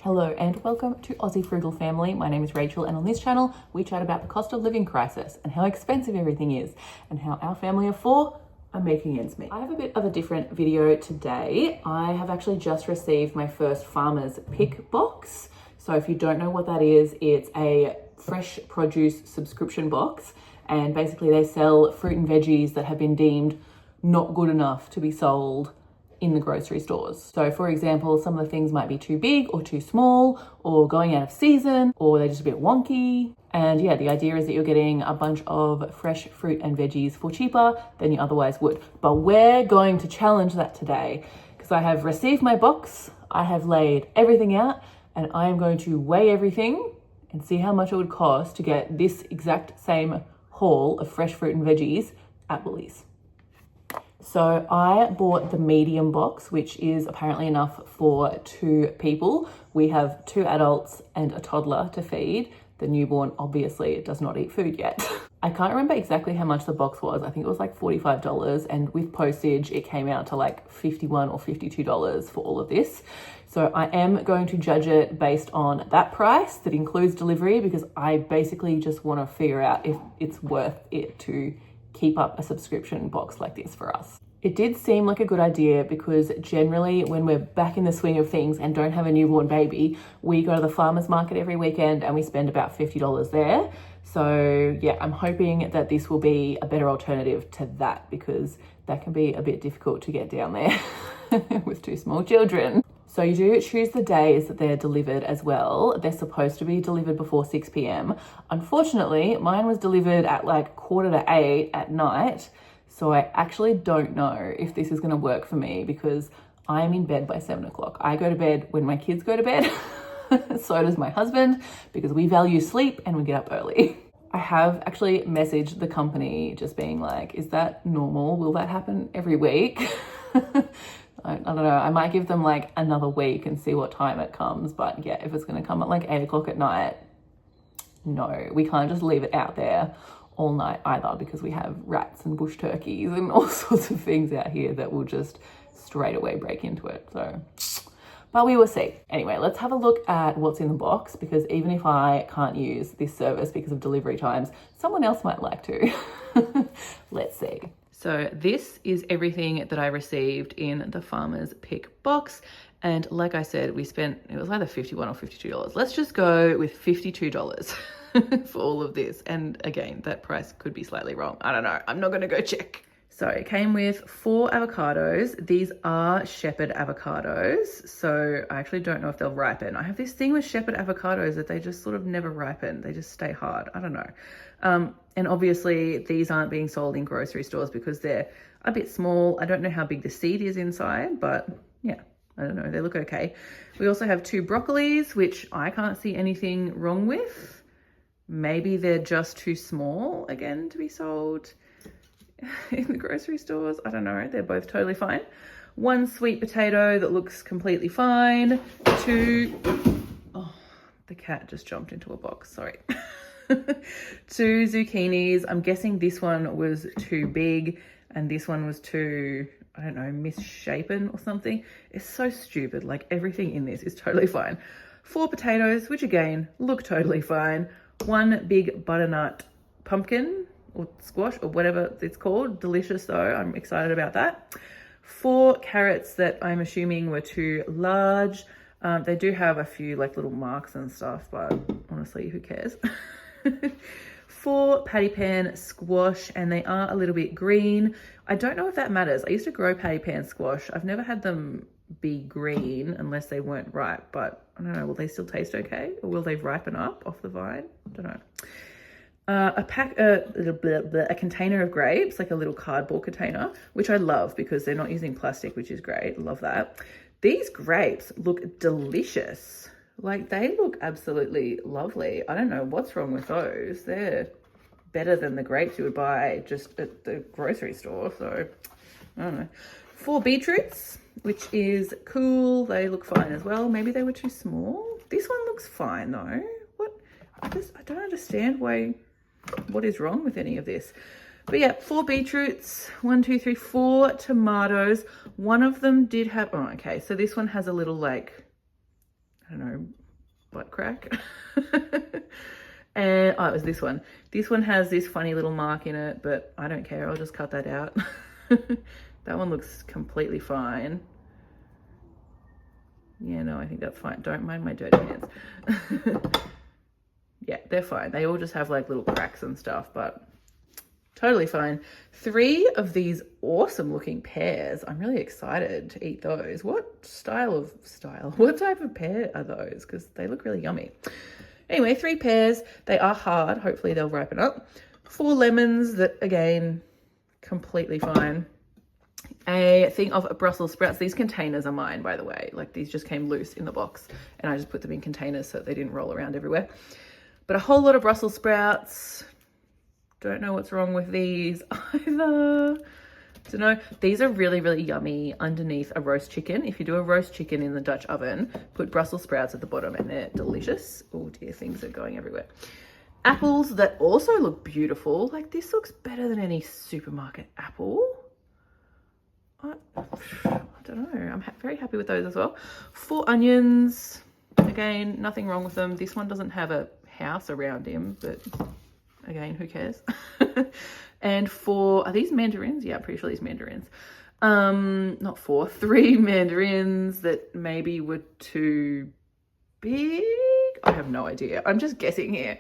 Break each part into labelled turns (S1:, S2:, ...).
S1: Hello and welcome to Aussie Frugal family. My name is Rachel and on this channel we chat about the cost of living crisis and how expensive everything is and how our family of four are making ends meet. I have a bit of a different video today. I have actually just received my first farmer's pick box. So if you don't know what that is, it's a fresh produce subscription box, and basically they sell fruit and veggies that have been deemed not good enough to be sold in the grocery stores. So for example, some of the things might be too big or too small or going out of season, or they're just a bit wonky. And yeah, the idea is that you're getting a bunch of fresh fruit and veggies for cheaper than you otherwise would. But we're going to challenge that today because I have received my box, I have laid everything out, and I am going to weigh everything and see how much it would cost to get this exact same haul of fresh fruit and veggies at Woolies. So I bought the medium box, which is apparently enough for 2 people. We have 2 adults and a toddler to feed. The newborn obviously does not eat food yet. I can't remember exactly how much the box was. I think it was like $45, and with postage it came out to like $51 or $52 for all of this. So I am going to judge it based on that price that includes delivery, because I basically just want to figure out if it's worth it to keep up a subscription box like this for us. It did seem like a good idea because generally when we're back in the swing of things and don't have a newborn baby, we go to the farmer's market every weekend and we spend about $50 there. So yeah, I'm hoping that this will be a better alternative to that, because that can be a bit difficult to get down there with 2 small children. So you do choose the days that they're delivered as well. They're supposed to be delivered before 6 p.m. Unfortunately, mine was delivered at like 7:45 at night. So I actually don't know if this is going to work for me, because I am in bed by 7 o'clock. I go to bed when my kids go to bed. So does my husband, because we value sleep and we get up early. I have actually messaged the company just being like, is that normal? Will that happen every week? I don't know. I might give them like another week and see what time it comes. But yeah, if it's going to come at like 8 o'clock at night, no, we can't just leave it out there all night either, because we have rats and bush turkeys and all sorts of things out here that will just straight away break into it. So, but we will see. Anyway, let's have a look at what's in the box, because even if I can't use this service because of delivery times, someone else might like to. Let's see. So this is everything that I received in the farmer's pick box. And like I said, we spent, it was either $51 or $52. Let's just go with $52 for all of this. And again, that price could be slightly wrong. I don't know. I'm not going to go check. So it came with 4 avocados. These are shepherd avocados. So I actually don't know if they'll ripen. I have this thing with shepherd avocados that they just sort of never ripen. They just stay hard. I don't know. And obviously these aren't being sold in grocery stores because they're a bit small. I don't know how big the seed is inside, but yeah, I don't know. They look okay. We also have 2 broccolis, which I can't see anything wrong with. Maybe they're just too small again to be sold in the grocery stores. I don't know. They're both totally fine. 1 sweet potato that looks completely fine. 2, oh, the cat just jumped into a box. Sorry. 2 zucchinis. I'm guessing this one was too big and this one was too, I don't know, misshapen or something. It's so stupid. Like everything in this is totally fine. 4 potatoes, which again, look totally fine. 1 big butternut pumpkin or squash or whatever it's called. Delicious though. I'm excited about that. 4 carrots that I'm assuming were too large. They do have a few like little marks and stuff, but honestly, who cares? 4 patty pan squash, and they are a little bit green. I don't know if that matters. I used to grow patty pan squash. I've never had them be green unless they weren't ripe, but I don't know, will they still taste okay, or will they ripen up off the vine? I don't know. A container of grapes, like a little cardboard container, which I love because they're not using plastic, which is great. Love that. These grapes look delicious. Like they look absolutely lovely. I don't know what's wrong with those. They're better than the grapes you would buy just at the grocery store. So I don't know. 4 beetroots, which is cool. They look fine as well. Maybe they were too small. This one looks fine though. What? I don't understand what is wrong with any of this. But yeah, 4 beetroots, 1, 2, 3, 4 tomatoes. One of them did have, oh, okay. So this one has a little like, I don't know, butt crack. And oh, it was this one. This one has this funny little mark in it, but I don't care. I'll just cut that out. That one looks completely fine. Yeah, no, I think that's fine. Don't mind my dirty hands. Yeah, they're fine. They all just have like little cracks and stuff, but totally fine. 3 of these awesome looking pears. I'm really excited to eat those. What type of pear are those? Because they look really yummy. Anyway, 3 pears. They are hard. Hopefully they'll ripen up. 4 lemons that, again, completely fine. A thing of Brussels sprouts. These containers are mine, by the way. Like, these just came loose in the box and I just put them in containers so they didn't roll around everywhere. But a whole lot of Brussels sprouts. Don't know what's wrong with these either. Don't know. These are really, really yummy underneath a roast chicken. If you do a roast chicken in the Dutch oven, put Brussels sprouts at the bottom and they're delicious. Oh dear, things are going everywhere. Apples that also look beautiful. Like, this looks better than any supermarket apple. I don't know. I'm very happy with those as well. 4 onions. Again, nothing wrong with them. This one doesn't have a house around him, but again, who cares? And 4, are these mandarins? Yeah, I'm pretty sure these mandarins. Not 4, 3 mandarins that maybe were too big. I have no idea. I'm just guessing here.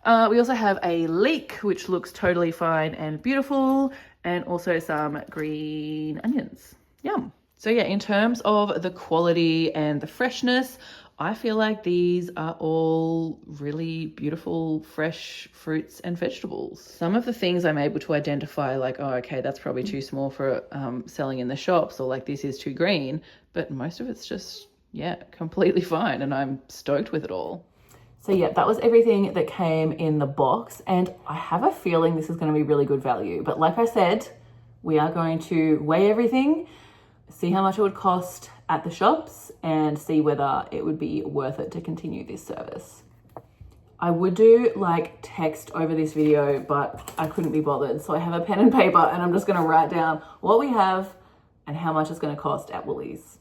S1: We also have a leek, which looks totally fine and beautiful, and also some green onions. Yum. So yeah, in terms of the quality and the freshness, I feel like these are all really beautiful, fresh fruits and vegetables. Some of the things I'm able to identify, like, oh, okay, that's probably too small for selling in the shops, or like this is too green, but most of it's just, yeah, completely fine, and I'm stoked with it all. So yeah, that was everything that came in the box, and I have a feeling this is going to be really good value. But like I said, we are going to weigh everything, see how much it would cost at the shops, and see whether it would be worth it to continue this service. I would do like text over this video, but I couldn't be bothered. So I have a pen and paper and I'm just going to write down what we have and how much it's going to cost at Woolies.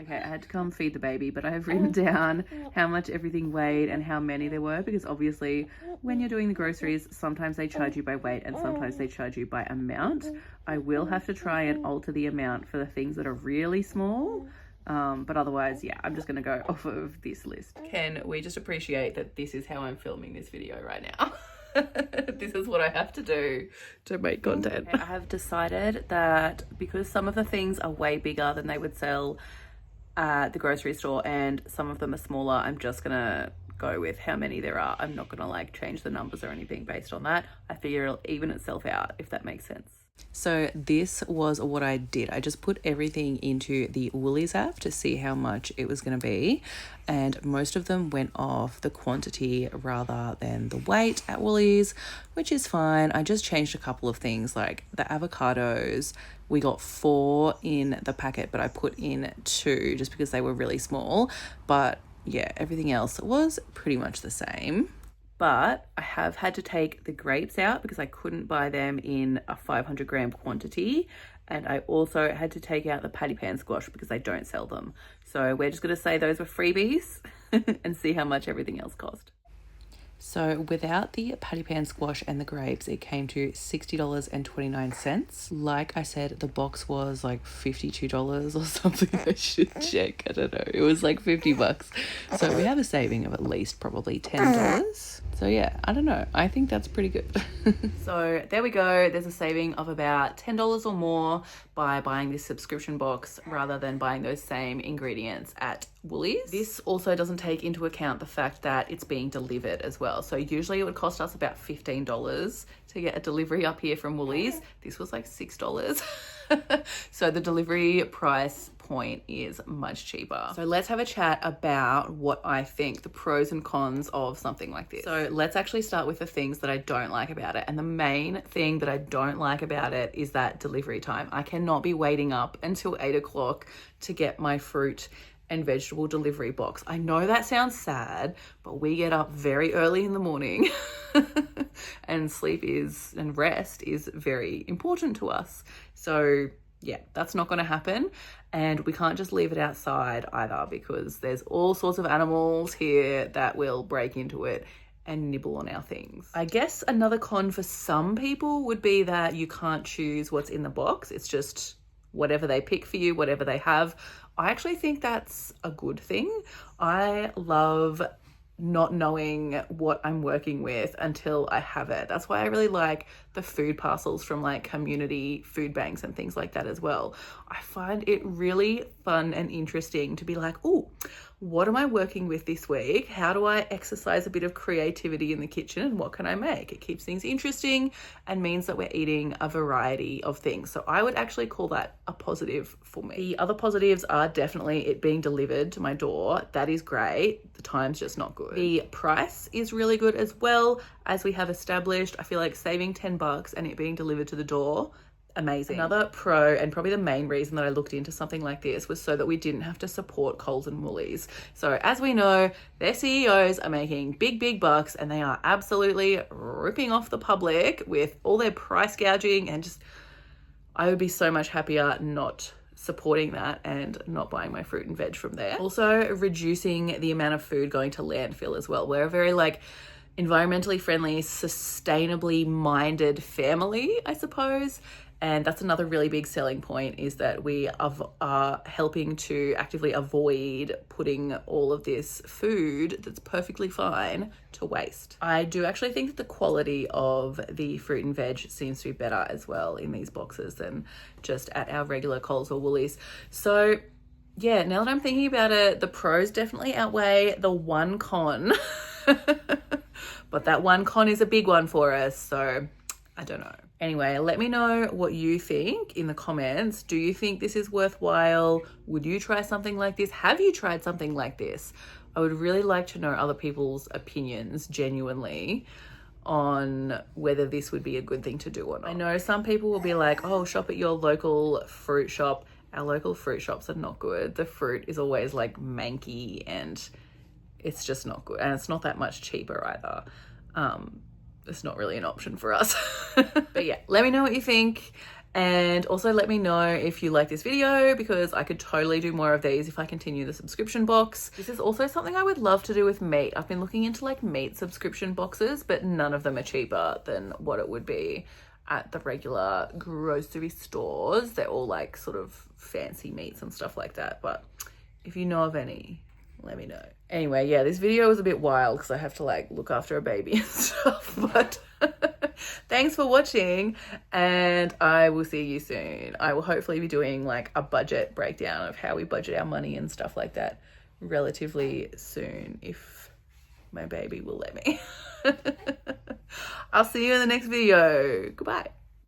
S1: Okay, I had to come feed the baby, but I have written down how much everything weighed and how many there were, because obviously when you're doing the groceries, sometimes they charge you by weight and sometimes they charge you by amount. I will have to try and alter the amount for the things that are really small, but otherwise, yeah, I'm just going to go off of this list. Can we just appreciate that this is how I'm filming this video right now? This is what I have to do to make content. I have decided that because some of the things are way bigger than they would sell at the grocery store and some of them are smaller, I'm just gonna go with how many there are. I'm not gonna like change the numbers or anything based on that. I figure it'll even itself out, if that makes sense. So this was what I did. I just put everything into the Woolies app to see how much it was going to be, and most of them went off the quantity rather than the weight at Woolies, which is fine. I just changed a couple of things, like the avocados. We got 4 in the packet, but I put in 2 just because they were really small. But yeah, everything else was pretty much the same. But I have had to take the grapes out because I couldn't buy them in a 500 gram quantity. And I also had to take out the patty pan squash because they don't sell them. So we're just going to say those were freebies and see how much everything else cost. So without the patty pan squash and the grapes, it came to $60.29. Like I said, the box was like $52 or something. I should check. I don't know. It was like $50. So we have a saving of at least probably $10. So yeah, I don't know. I think that's pretty good. So there we go. There's a saving of about $10 or more by buying this subscription box rather than buying those same ingredients at Woolies. This also doesn't take into account the fact that it's being delivered as well. So usually it would cost us about $15 to get a delivery up here from Woolies. This was like $6. So the delivery price point is much cheaper. So let's have a chat about what I think the pros and cons of something like this. So let's actually start with the things that I don't like about it. And the main thing that I don't like about it is that delivery time. I cannot be waiting up until 8 o'clock to get my fruit and vegetable delivery box. I know that sounds sad, but we get up very early in the morning and and rest is very important to us. So yeah, that's not going to happen. And we can't just leave it outside either, because there's all sorts of animals here that will break into it and nibble on our things. I guess another con for some people would be that you can't choose what's in the box. It's just whatever they pick for you, whatever they have. I actually think that's a good thing. I love not knowing what I'm working with until I have it. That's why I really like the food parcels from like community food banks and things like that as well. I find it really fun and interesting to be like, oh, what am I working with this week? How do I exercise a bit of creativity in the kitchen, and what can I make? It keeps things interesting and means that we're eating a variety of things. So I would actually call that a positive for me. The other positives are definitely it being delivered to my door. That is great. The time's just not good. The price is really good as well, as we have established. I feel like saving $10 and it being delivered to the door, amazing. Another pro, and probably the main reason that I looked into something like this, was so that we didn't have to support Coles and Woolies. So as we know, their CEOs are making big bucks, and they are absolutely ripping off the public with all their price gouging, and just, I would be so much happier not supporting that and not buying my fruit and veg from there. Also reducing the amount of food going to landfill as well. We're a very like environmentally friendly, sustainably minded family, I suppose. And that's another really big selling point, is that we are helping to actively avoid putting all of this food that's perfectly fine to waste. I do actually think that the quality of the fruit and veg seems to be better as well in these boxes than just at our regular Coles or Woolies. So yeah, now that I'm thinking about it, the pros definitely outweigh the one con. But that one con is a big one for us, so I don't know. Anyway, let me know what you think in the comments. Do you think this is worthwhile? Would you try something like this? Have you tried something like this? I would really like to know other people's opinions genuinely on whether this would be a good thing to do or not. I know some people will be like, oh, shop at your local fruit shop. Our local fruit shops are not good. The fruit is always like manky and it's just not good. And it's not that much cheaper either. It's not really an option for us. But yeah, let me know what you think. And also let me know if you like this video, because I could totally do more of these if I continue the subscription box. This is also something I would love to do with meat. I've been looking into like meat subscription boxes, but none of them are cheaper than what it would be at the regular grocery stores. They're all like sort of fancy meats and stuff like that. But if you know of any, let me know. Anyway, yeah, this video was a bit wild because I have to like look after a baby and stuff, but thanks for watching, and I will see you soon. I will hopefully be doing like a budget breakdown of how we budget our money and stuff like that relatively soon, if my baby will let me. I'll see you in the next video. Goodbye.